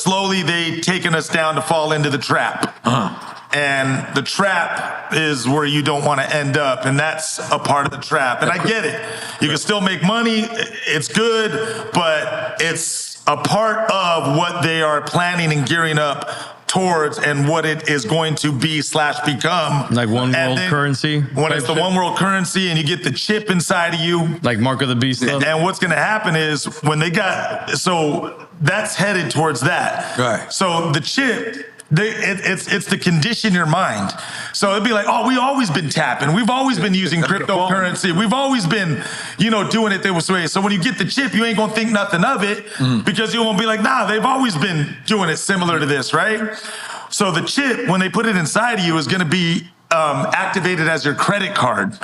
slowly they taken us down to fall into the trap. And the trap is where you don't want to end up. And that's a part of the trap. And I get it. You can still make money. It's good, but it's a part of what they are planning and gearing up towards and what it is going to be / become. Like one world currency? When it's the one world currency and you get the chip inside of you. Like Mark of the Beast stuff? And what's going to happen is when they so that's headed towards that. Right. So the chip, it's to condition your mind. So it'd be like, oh, we've always been tapping. We've always been using cryptocurrency. We've always been, doing it this way. So when you get the chip, you ain't going to think nothing of it because you won't be like, nah, they've always been doing it similar to this, right? So the chip, when they put it inside of you, is going to be activated as your credit card.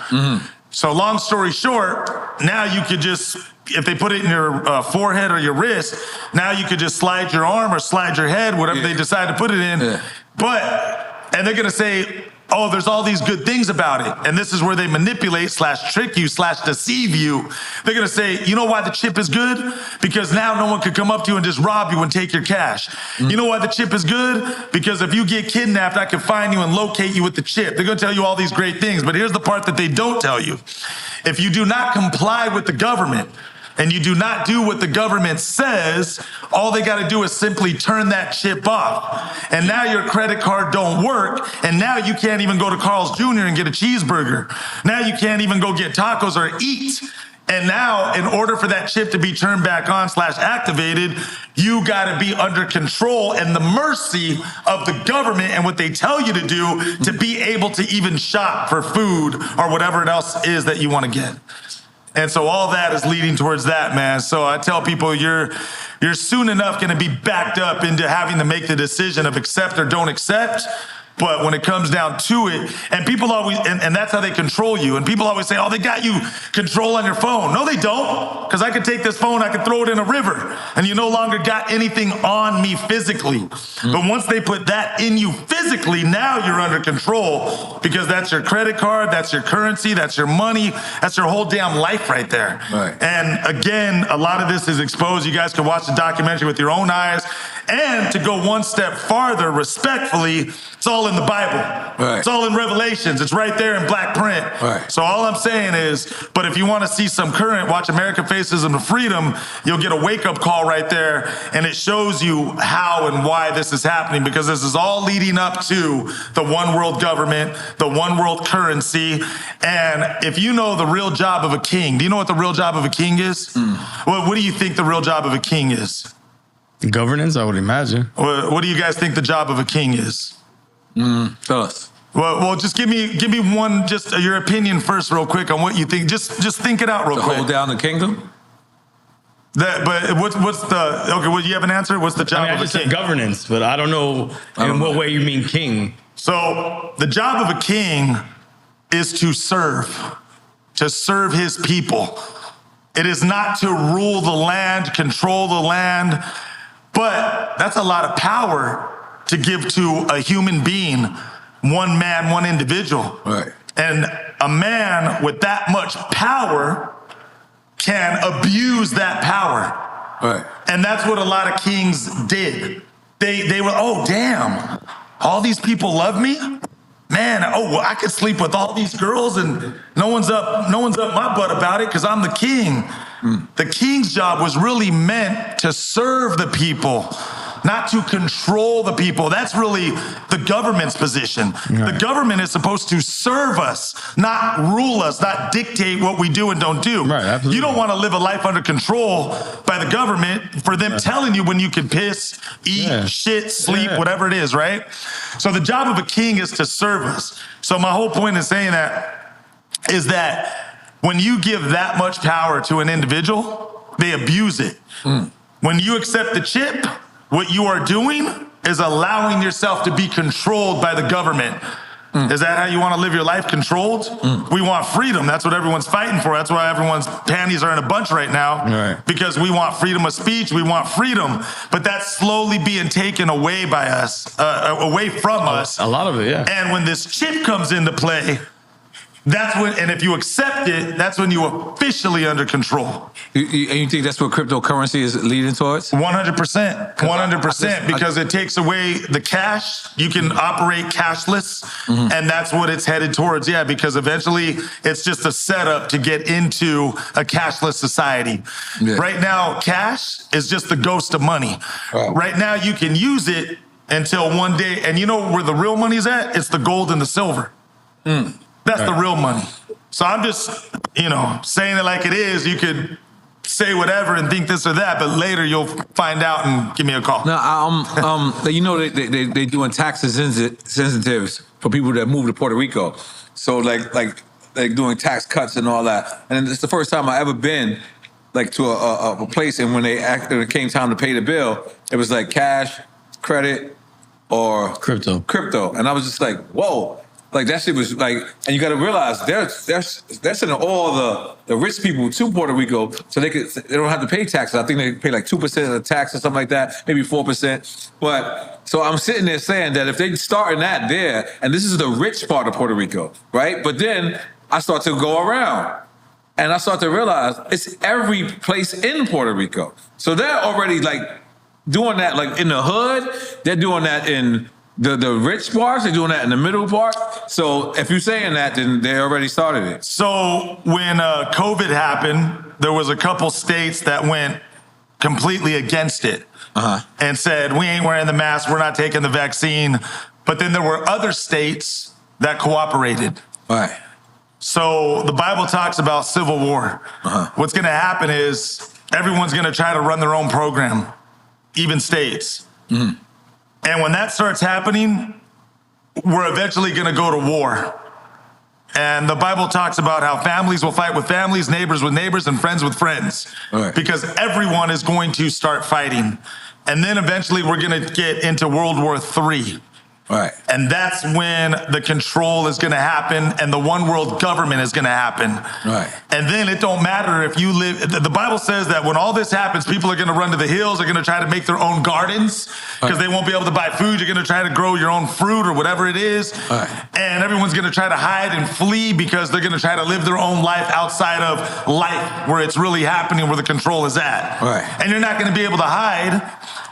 So long story short, now you could just, if they put it in your forehead or your wrist, now you could just slide your arm or slide your head, whatever they decide to put it in. And they're going to say, oh, there's all these good things about it. And this is where they manipulate / trick you / deceive you. They're going to say, you know why the chip is good? Because now no one could come up to you and just rob you and take your cash. You know why the chip is good? Because if you get kidnapped, I can find you and locate you with the chip. They're going to tell you all these great things. But here's the part that they don't tell you. If you do not comply with the government, and you do not do what the government says, all they got to do is simply turn that chip off. And now your credit card don't work. And now you can't even go to Carl's Jr. and get a cheeseburger. Now you can't even go get tacos or eat. And now, in order for that chip to be turned back on / activated, you got to be under control and the mercy of the government and what they tell you to do to be able to even shop for food or whatever else is that you want to get. And so all that is leading towards that, man. So I tell people you're soon enough going to be backed up into having to make the decision of accept or don't accept. But when it comes down to it, and people always, and that's how they control you. And people always say, oh, they got you control on your phone. No, they don't. Because I could take this phone, I could throw it in a river, and you no longer got anything on me physically. But once they put that in you physically, now you're under control because that's your credit card, that's your currency, that's your money, that's your whole damn life right there. Right. And again, a lot of this is exposed. You guys can watch the documentary with your own eyes. And to go one step farther, respectfully, it's all in the Bible. Right. It's all in Revelations. It's right there in black print. Right. So all I'm saying is, but if you want to see some current, watch American Faces of Freedom, you'll get a wake-up call right there, and it shows you how and why this is happening, because this is all leading up to the one world government, the one world currency. And if you know the real job of a king, do you know what the real job of a king is? What do you think the real job of a king is? Governance, I would imagine. What do you guys think the job of a king is? Tell us. Well, just give me one, just your opinion first, real quick, on what you think. Just think it out real quick. Hold down the kingdom. But what's the okay? Well, you have an answer. What's the job of a king? Governance, but I don't know in what way you mean king. So the job of a king is to serve his people. It is not to rule the land, control the land. But that's a lot of power to give to a human being, one man, one individual. Right. And a man with that much power can abuse that power. Right. And that's what a lot of kings did. They were, oh, damn, all these people love me? Man, well, I could sleep with all these girls and no one's up my butt about it because I'm the king. The king's job was really meant to serve the people, not to control the people. That's really the government's position. Right. The government is supposed to serve us, not rule us, not dictate what we do and don't do. Right, absolutely. You don't want to live a life under control by the government for them telling you when you can piss, eat, shit, sleep, whatever it is, right? So the job of a king is to serve us. So my whole point in saying that is that when you give that much power to an individual, they abuse it. When you accept the chip, what you are doing is allowing yourself to be controlled by the government. Is that how you want to live your life, controlled? We want freedom. That's what everyone's fighting for. That's why everyone's panties are in a bunch right now. Right. Because we want freedom of speech. We want freedom. But that's slowly being taken away by us, away from us. A lot of it, yeah. And when this chip comes into play, That's when, and if you accept it, that's when you officially under control. And you think that's what cryptocurrency is leading towards? 100%, 100%, because it takes away the cash. You can operate cashless, and that's what it's headed towards. Yeah, because eventually it's just a setup to get into a cashless society. Yeah. Right now, cash is just the ghost of money. Right now, you can use it until one day, and you know where the real money's at? It's the gold and the silver. That's the real money. So I'm just, saying it like it is. You could say whatever and think this or that, but later you'll find out and give me a call. No, they doing tax incentives for people that move to Puerto Rico. So like doing tax cuts and all that. And it's the first time I ever been to a place, and when it came time to pay the bill, it was like cash, credit, or crypto. And I was just like, whoa. Like that shit was like, and you got to realize they're sending all the rich people to Puerto Rico so they don't have to pay taxes. I think they pay like 2% of the tax or something like that, maybe 4%. But so I'm sitting there saying that if they starting that there, and this is the rich part of Puerto Rico, right? But then I start to go around, and I start to realize it's every place in Puerto Rico. So they're already like doing that, like in the hood. They're doing that in the rich parts, they're doing that in the middle part. So if you're saying that, then they already started it. So when COVID happened, there was a couple states that went completely against it and said, we ain't wearing the mask, we're not taking the vaccine. But then there were other states that cooperated. Right. So the Bible talks about civil war. What's going to happen is everyone's going to try to run their own program, even states. And when that starts happening, we're eventually going to go to war. And the Bible talks about how families will fight with families, neighbors with neighbors, and friends with friends. Right. Because everyone is going to start fighting. And then eventually we're going to get into World War III. Right. And that's when the control is going to happen and the one world government is going to happen. Right. And then it don't matter if you live, the Bible says that when all this happens, people are going to run to the hills, they're going to try to make their own gardens because they won't be able to buy food. You're going to try to grow your own fruit or whatever it is. Right. And everyone's going to try to hide and flee because they're going to try to live their own life outside of life where it's really happening, where the control is at. Right. And you're not going to be able to hide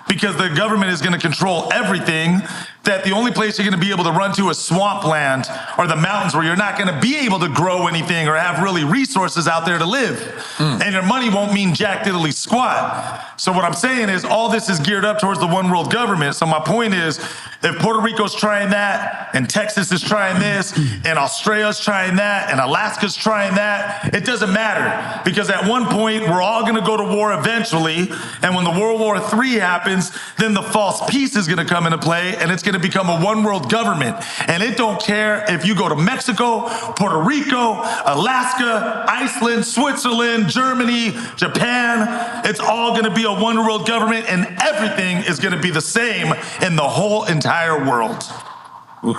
because the government is going to control everything, that the only place you're going to be able to run to is swampland or the mountains where you're not going to be able to grow anything or have really resources out there to live. And your money won't mean jack diddly squat. So what I'm saying is all this is geared up towards the one world government. So my point is, if Puerto Rico's trying that and Texas is trying this and Australia's trying that and Alaska's trying that, it doesn't matter, because at one point we're all going to go to war eventually. And when the World War III happens, then the false peace is going to come into play and it's going to become a one world government. And it don't care if you go to Mexico, Puerto Rico, Alaska, Iceland, Switzerland, Germany, Japan. It's all going to be a one world government and everything is going to be the same in the whole entire world. Oof.